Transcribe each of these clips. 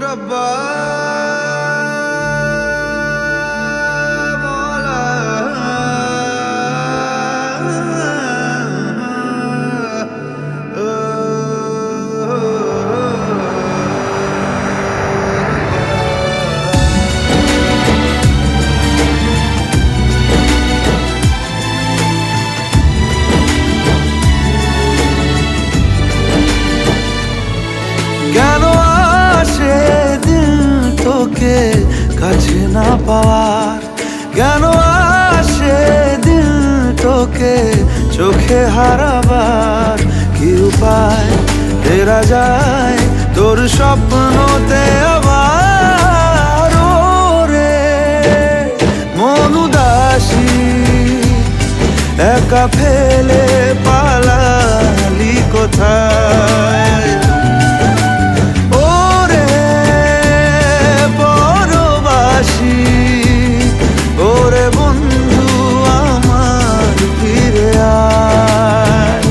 रब्बा मौला কেন আসে দিল তোকে কাছে না পাওয়ার, কেন আসে দিল তোকে চোখে হারাবার, কি উপায় ফেরা যায় তোর স্বপ্নতে আবার। ওরে মন উদাসী একা ফেলে পালালি কোথায়, ওরে বন্ধু আমার ফিরে আয়।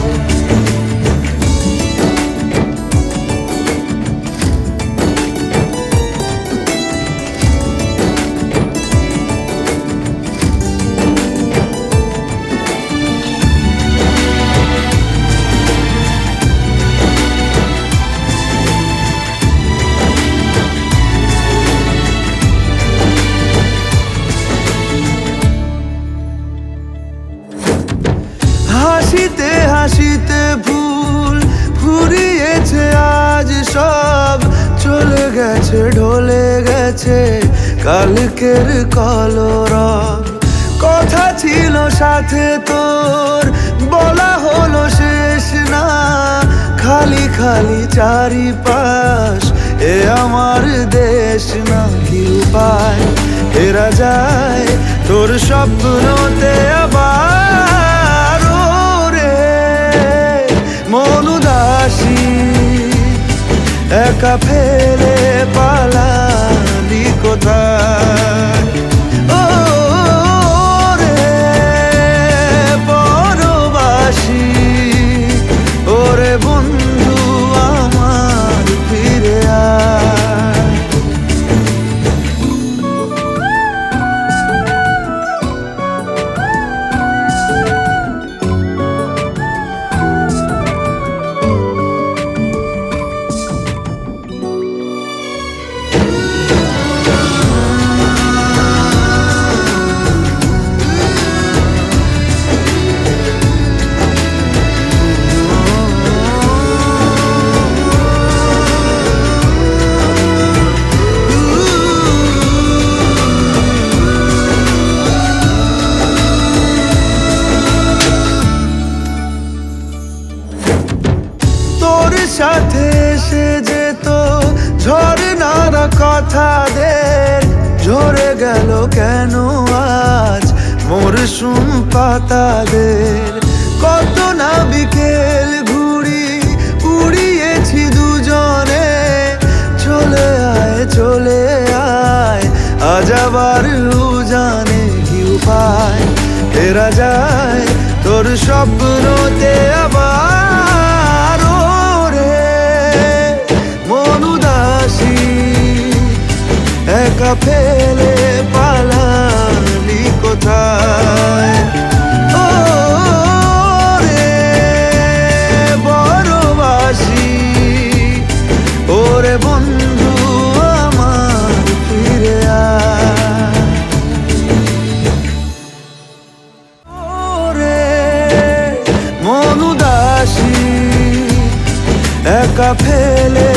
হাসিতে হাসিতে ভুল ফুরিয়েছে আজ সব, চলে গেছে ঢলে গেছে কালকের কলরব। কথা ছিল সাথে তোর বলা হলো শেষ না, খালি খালি চারিপাশ এ আমার দেশ না, কি উপায় ফেরা যায় তোর স্বপ্নতে আবার। মন উদাসী একা ফেলে পালালি কোথায়, ও রে পরবাসী ওরে বন্ধু আমার ফিরে আয়। সাথে এসে যেত ঝরনার কথাদের, ঝরে গেল কেন আজ মরশুম পাতাদের। কত না বিকেল ঘুড়ি উড়িয়েছি দুজনে, চলে আয় আজ আবার উজানে, কি উপায় ফেরা যায় তোর স্বপ্নতে আবার। একা ফেলে পালালি কোথায়, ও রে বড়বাসী ওরে বন্ধু আমার ফিরে আয়। ওরে মন উদাসী একা ফেলে